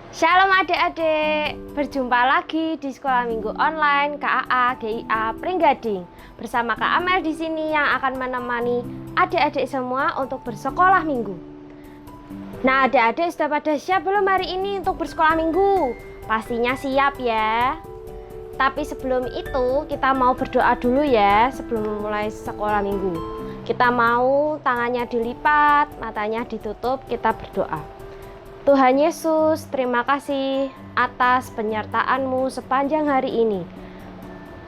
Shalom adik-adik, berjumpa lagi di Sekolah Minggu Online KAA GIA Pringgading bersama Kak Amel di sini yang akan menemani adik-adik semua untuk bersekolah minggu. Nah, adik-adik sudah pada siap belum hari ini untuk bersekolah minggu? Pastinya siap ya. Tapi sebelum itu kita mau berdoa dulu ya sebelum memulai sekolah minggu. Kita mau tangannya dilipat, matanya ditutup, kita berdoa. Tuhan Yesus, terima kasih atas penyertaan-Mu sepanjang hari ini.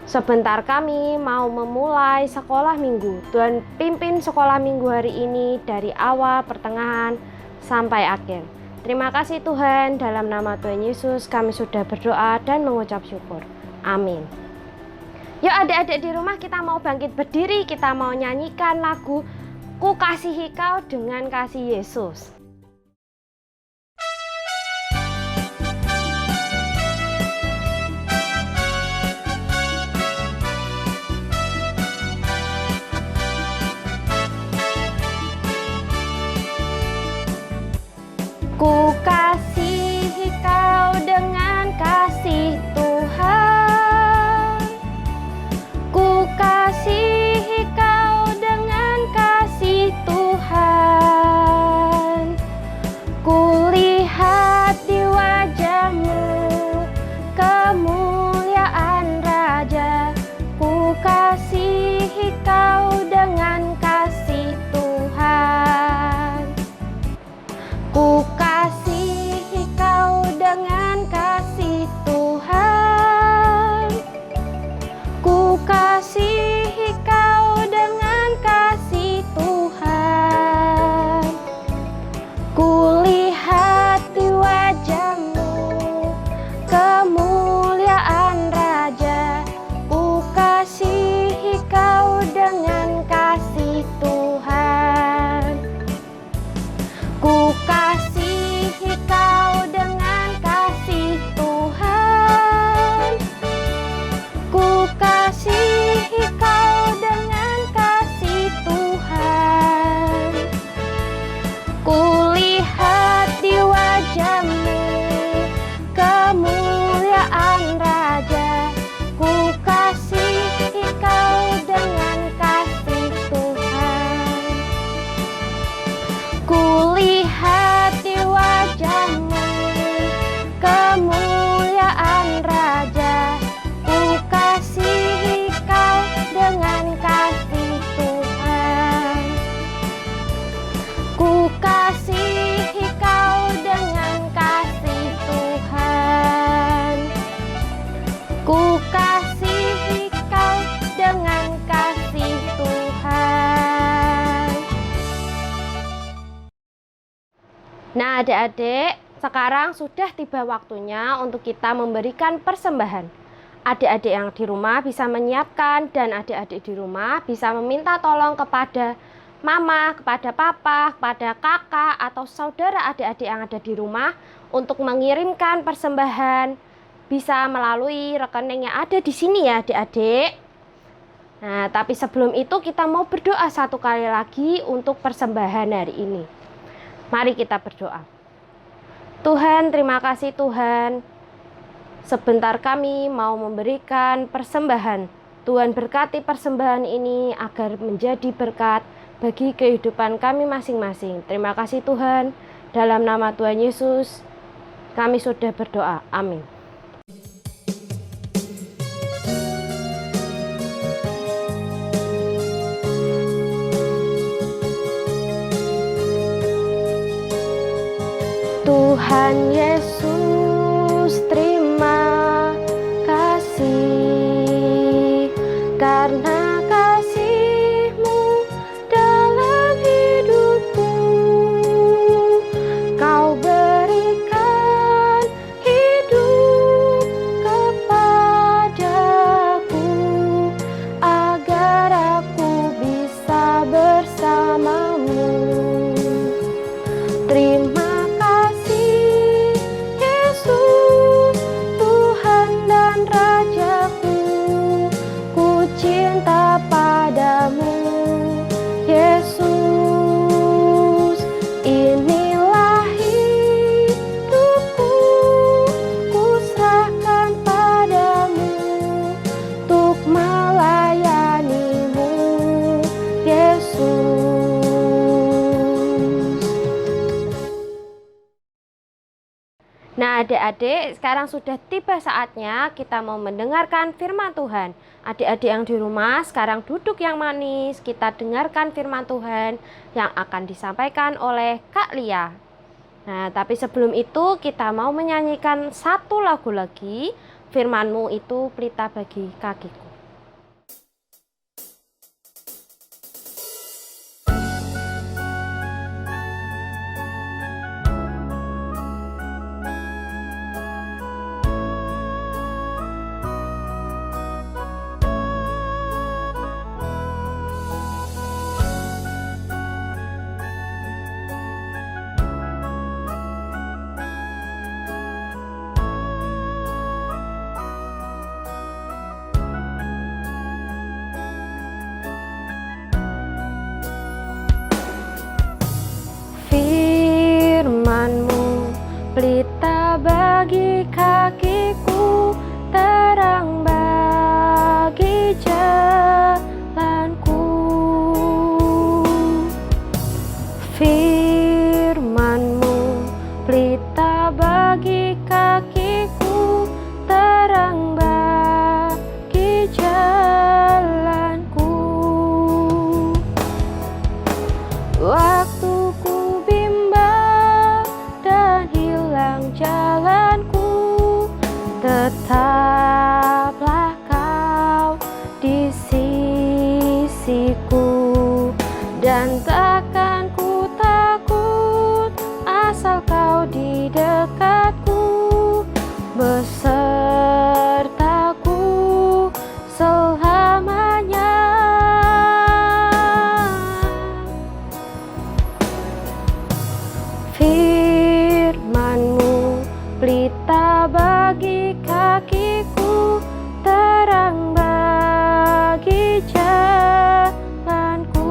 Sebentar kami mau memulai sekolah minggu. Tuhan pimpin sekolah minggu hari ini dari awal, pertengahan, sampai akhir. Terima kasih Tuhan, dalam nama Tuhan Yesus kami sudah berdoa dan mengucap syukur. Amin. Yuk adik-adik di rumah kita mau bangkit berdiri, kita mau nyanyikan lagu Ku Kasihi Kau dengan Kasih Yesus. Ku kasihi kau dengan kasih Tuhan. Ku kasihi kau dengan kasih Tuhan. Ku lihat di wajahmu kemuliaan Raja. Ku kasihi kau dengan kasih Tuhan. Ku kasihi kau dengan kasih Tuhan. Ku kasihi kau dengan kasih Tuhan. Ku lihat di wajahmu kemuliaan Raja. Ku kasihi kau dengan kasih Tuhan. Ku kasihi kau dengan kasih Tuhan. Ku kasihi kau dengan kasih Tuhan. Ku lihat di wajahmu kemuliaan Raja. Ku kasihi kau dengan kasih Tuhan. Ku lihat di wajahmu kemuliaan Raja. Ku kasihi kau dengan kasih Tuhan. Ku kasihi kau dengan kasih Tuhan. Ku kasihi kau dengan kasih Tuhan. Nah adik-adik, sekarang sudah tiba waktunya untuk kita memberikan persembahan. Adik-adik yang di rumah bisa menyiapkan dan adik-adik di rumah bisa meminta tolong kepada mama, kepada papa, kepada kakak atau saudara adik-adik yang ada di rumah untuk mengirimkan persembahan. Bisa melalui rekening yang ada di sini ya adik-adik. Nah, tapi sebelum itu kita mau berdoa satu kali lagi untuk persembahan hari ini. Mari kita berdoa. Tuhan, terima kasih Tuhan. Sebentar kami mau memberikan persembahan. Tuhan berkati persembahan ini agar menjadi berkat bagi kehidupan kami masing-masing. Terima kasih Tuhan. Dalam nama Tuhan Yesus kami sudah berdoa. Amin. Tuhan Yesus, terima kasih karena kasih-Mu dalam hidupku. Kau berikan hidup kepadaku agar aku bisa bersama-Mu. Terima kasih Yesus, Nah, adik-adik, sekarang sudah tiba saatnya kita mau mendengarkan firman Tuhan. Adik-adik yang di rumah, sekarang duduk yang manis, kita dengarkan firman Tuhan yang akan disampaikan oleh Kak Lia. Nah, tapi sebelum itu kita mau menyanyikan satu lagu lagi, Firman-Mu itu pelita bagi kakiku. Firman-Mu pelita bagi kakiku, terang bagi jalanku. Firman-Mu pelita bagi kakiku, terang bagi jalanku. Waktu ku bimbang dan hilang jalanku, tetaplah Kau di sisiku, dan takkan ku takut asal Kau di dekatku, besertaku selamanya. Firman-Mu pelita bagi kakiku, terang bagi jalanku.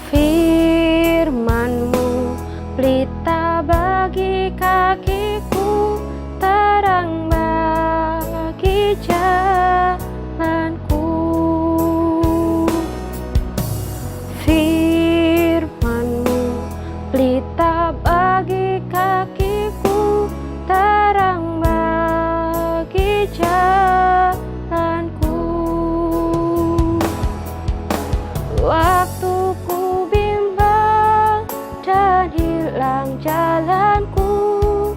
Firman-Mu pelita bagi kakiku, terang bagi jalanku. Firman-Mu pelita bagi kakiku, terang bagi jalanku. Waktu ku bimbang dan hilang jalanku,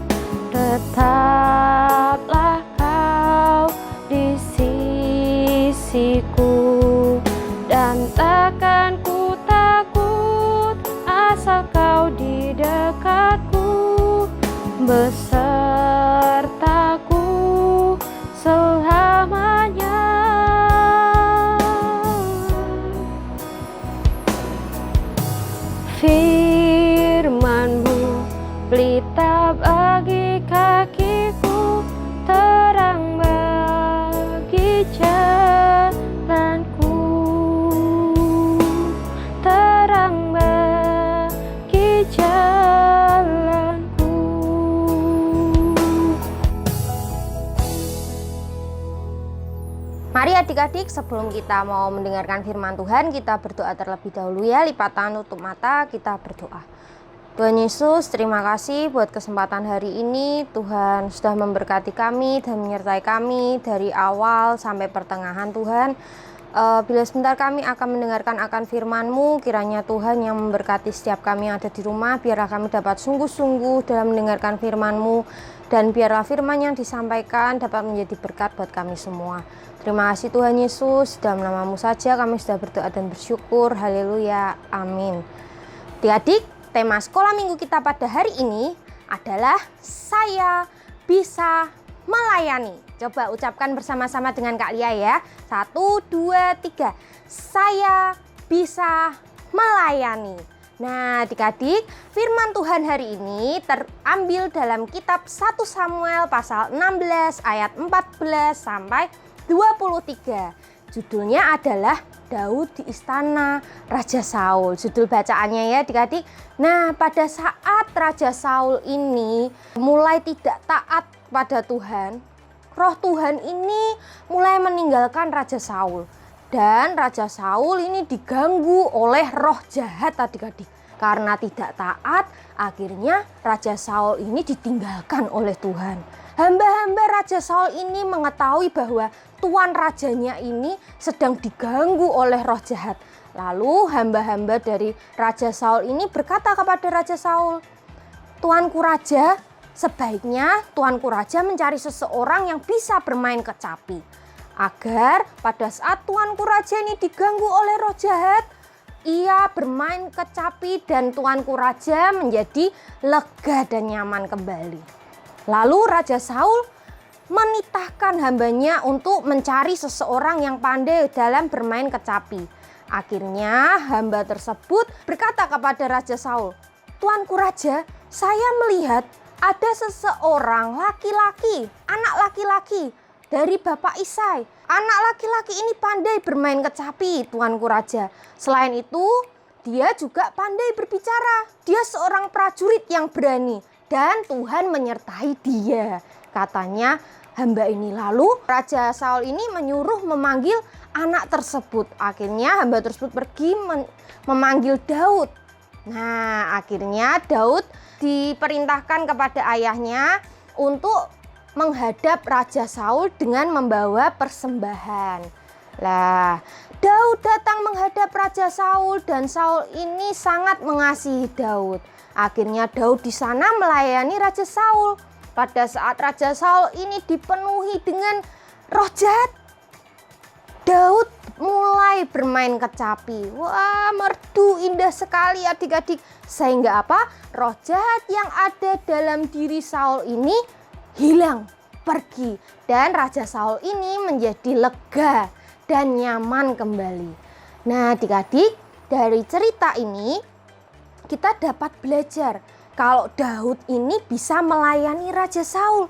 tetaplah Kau di sisiku, dan takkan ku takut asal Kau di dekatku, besertaku selamanya. Firman-Mu pelita bagi kakiku, terang bagi jalanku, terang bagi jalanku. Mari adik-adik, sebelum kita mau mendengarkan firman Tuhan, kita berdoa terlebih dahulu ya. Lipat tangan, tutup mata, kita berdoa. Tuhan Yesus, terima kasih buat kesempatan hari ini. Tuhan sudah memberkati kami dan menyertai kami dari awal sampai pertengahan Tuhan. Bila sebentar kami akan mendengarkan akan firman-Mu, kiranya Tuhan yang memberkati setiap kami yang ada di rumah, biarlah kami dapat sungguh-sungguh dalam mendengarkan firman-Mu, dan biarlah firman yang disampaikan dapat menjadi berkat buat kami semua. Terima kasih Tuhan Yesus, dalam nama-Mu saja kami sudah berdoa dan bersyukur. Haleluya, amin. Adik-adik, tema sekolah minggu kita pada hari ini adalah saya bisa melayani. Coba ucapkan bersama-sama dengan Kak Lia ya. 1, 2, 3. Saya bisa melayani. Nah, adik-adik, firman Tuhan hari ini terambil dalam kitab 1 Samuel pasal 16 ayat 14 sampai 23. Judulnya adalah Daud di istana Raja Saul. Judul bacaannya ya adik-adik. Nah, pada saat Raja Saul ini mulai tidak taat pada Tuhan, roh Tuhan ini mulai meninggalkan Raja Saul. Dan Raja Saul ini diganggu oleh roh jahat adik-adik. Karena tidak taat, akhirnya Raja Saul ini ditinggalkan oleh Tuhan. Hamba-hamba Raja Saul ini mengetahui bahwa tuan rajanya ini sedang diganggu oleh roh jahat. Lalu hamba-hamba dari Raja Saul ini berkata kepada Raja Saul, "Tuanku Raja, sebaiknya tuanku Raja mencari seseorang yang bisa bermain kecapi. Agar pada saat tuanku Raja ini diganggu oleh roh jahat, ia bermain kecapi dan tuanku Raja menjadi lega dan nyaman kembali." Lalu Raja Saul menitahkan hambanya untuk mencari seseorang yang pandai dalam bermain kecapi. Akhirnya hamba tersebut berkata kepada Raja Saul, "Tuanku Raja, saya melihat ada seseorang laki-laki, anak laki-laki dari Bapak Isai. Anak laki-laki ini pandai bermain kecapi, tuanku Raja. Selain itu, dia juga pandai berbicara. Dia seorang prajurit yang berani dan Tuhan menyertai dia," katanya hamba ini. Lalu Raja Saul ini menyuruh memanggil anak tersebut. Akhirnya hamba tersebut pergi memanggil Daud. Nah, akhirnya Daud diperintahkan kepada ayahnya untuk menghadap Raja Saul dengan membawa persembahan. Lah, Daud datang menghadap Raja Saul dan Saul ini sangat mengasihi Daud. Akhirnya Daud di sana melayani Raja Saul. Pada saat Raja Saul ini dipenuhi dengan roh jahat, Daud mulai bermain kecapi. Wah, merdu indah sekali adik-adik. Sehingga apa? Roh jahat yang ada dalam diri Saul ini hilang, pergi, dan Raja Saul ini menjadi lega dan nyaman kembali. Nah, adik-adik, dari cerita ini kita dapat belajar kalau Daud ini bisa melayani Raja Saul.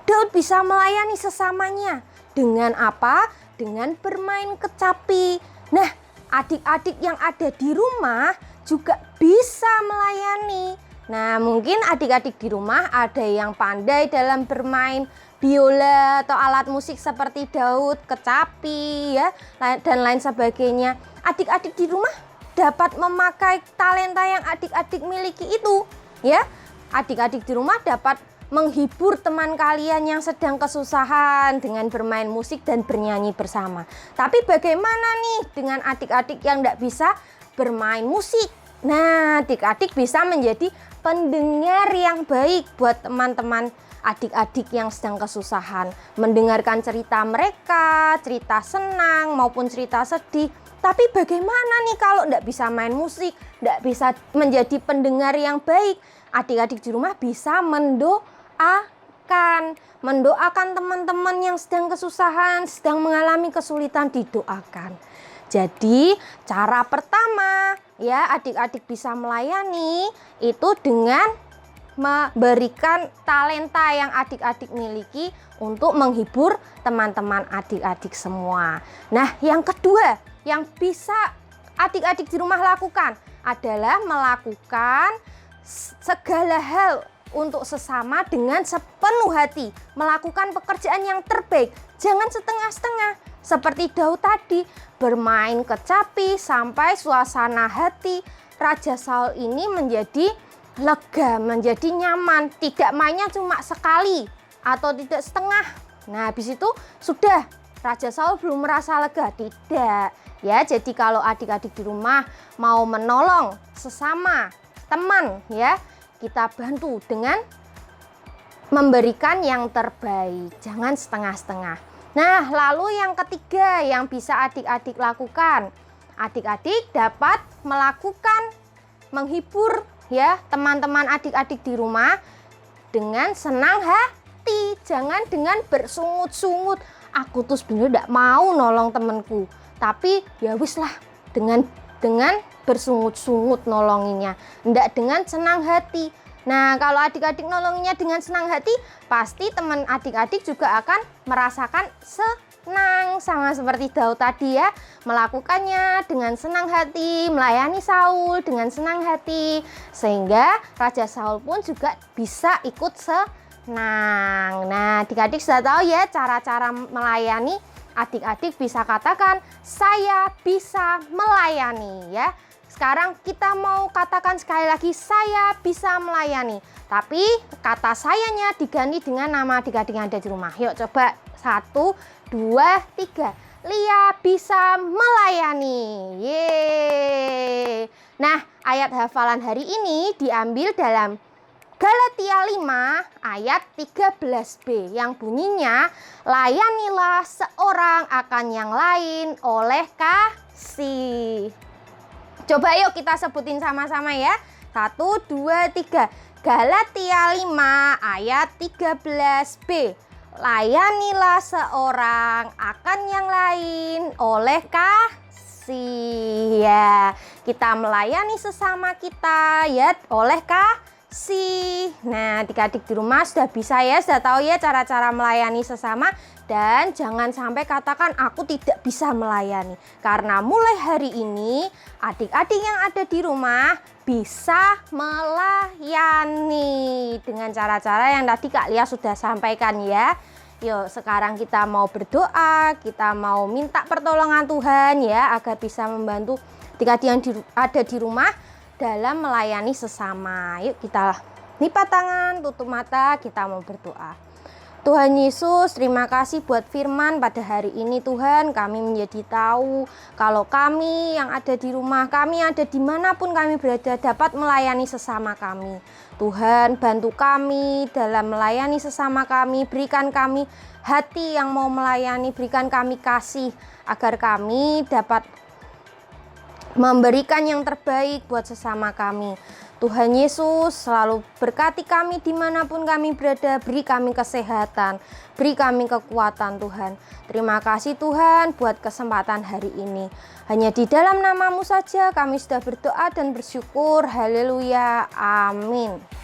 Daud bisa melayani sesamanya dengan apa? Dengan bermain kecapi. Nah, adik-adik yang ada di rumah juga bisa melayani. Nah, mungkin adik-adik di rumah ada yang pandai dalam bermain biola atau alat musik seperti Daud, kecapi ya, dan lain sebagainya. Adik-adik di rumah dapat memakai talenta yang adik-adik miliki itu, ya. Adik-adik di rumah dapat menghibur teman kalian yang sedang kesusahan dengan bermain musik dan bernyanyi bersama. Tapi bagaimana nih dengan adik-adik yang tidak bisa bermain musik? Nah, adik-adik bisa menjadi pendengar yang baik buat teman-teman adik-adik yang sedang kesusahan. Mendengarkan cerita mereka, cerita senang maupun cerita sedih. Tapi bagaimana nih kalau tidak bisa main musik, tidak bisa menjadi pendengar yang baik? Adik-adik di rumah bisa mendoakan teman-teman yang sedang kesusahan, sedang mengalami kesulitan, didoakan. Jadi cara pertama ya adik-adik bisa melayani itu dengan memberikan talenta yang adik-adik miliki untuk menghibur teman-teman adik-adik semua. Nah, yang kedua yang bisa adik-adik di rumah lakukan adalah melakukan segala hal untuk sesama dengan sepenuh hati, melakukan pekerjaan yang terbaik, jangan setengah-setengah. Seperti Daud tadi, bermain kecapi sampai suasana hati Raja Saul ini menjadi lega, menjadi nyaman. Tidak mainnya cuma sekali atau tidak setengah. Nah, habis itu sudah Raja Saul belum merasa lega, tidak. Ya, jadi kalau adik-adik di rumah mau menolong sesama teman ya, kita bantu dengan memberikan yang terbaik, jangan setengah-setengah. Nah, lalu yang ketiga yang bisa adik-adik lakukan, adik-adik dapat melakukan menghibur ya teman-teman adik-adik di rumah dengan senang hati, jangan dengan bersungut-sungut. Aku tuh sebenarnya tidak mau nolong temanku, tapi ya wis lah, dengan dengan bersungut-sungut nolonginnya, enggak dengan senang hati. Nah, kalau adik-adik nolonginnya dengan senang hati, pasti teman adik-adik juga akan merasakan senang, sama seperti Daud tadi ya, melakukannya dengan senang hati, melayani Saul dengan senang hati, sehingga Raja Saul pun juga bisa ikut senang. Nah, adik-adik sudah tahu ya cara-cara melayani. Adik-adik bisa katakan, saya bisa melayani ya. Sekarang kita mau katakan sekali lagi, saya bisa melayani. Tapi kata sayanya diganti dengan nama adik-adik yang ada di rumah. Yuk coba, 1, 2, 3. Lia bisa melayani. Yeay. Nah, ayat hafalan hari ini diambil dalam Galatia 5 ayat 13b yang bunyinya, layanilah seorang akan yang lain oleh kasih. Coba yuk kita sebutin sama-sama ya. 1, 2, 3. Galatia 5 ayat 13b. Layanilah seorang akan yang lain oleh kasih. Ya, kita melayani sesama kita ya oleh kasih. Nah, adik-adik di rumah sudah bisa ya, sudah tahu ya cara-cara melayani sesama. Dan jangan sampai katakan aku tidak bisa melayani. Karena mulai hari ini adik-adik yang ada di rumah bisa melayani dengan cara-cara yang tadi Kak Lia sudah sampaikan ya. Yuk sekarang kita mau berdoa, kita mau minta pertolongan Tuhan ya, agar bisa membantu adik-adik yang ada di rumah dalam melayani sesama. Yuk kita lipat tangan, tutup mata, kita mau berdoa. Tuhan Yesus, terima kasih buat firman pada hari ini Tuhan. Kami menjadi tahu kalau kami yang ada di rumah, kami ada dimanapun kami berada dapat melayani sesama kami. Tuhan bantu kami dalam melayani sesama kami, berikan kami hati yang mau melayani, berikan kami kasih agar kami dapat memberikan yang terbaik buat sesama kami. Tuhan Yesus selalu berkati kami dimanapun kami berada, beri kami kesehatan, beri kami kekuatan Tuhan. Terima kasih Tuhan buat kesempatan hari ini. Hanya di dalam nama-Mu saja kami sudah berdoa dan bersyukur. Haleluya, amin.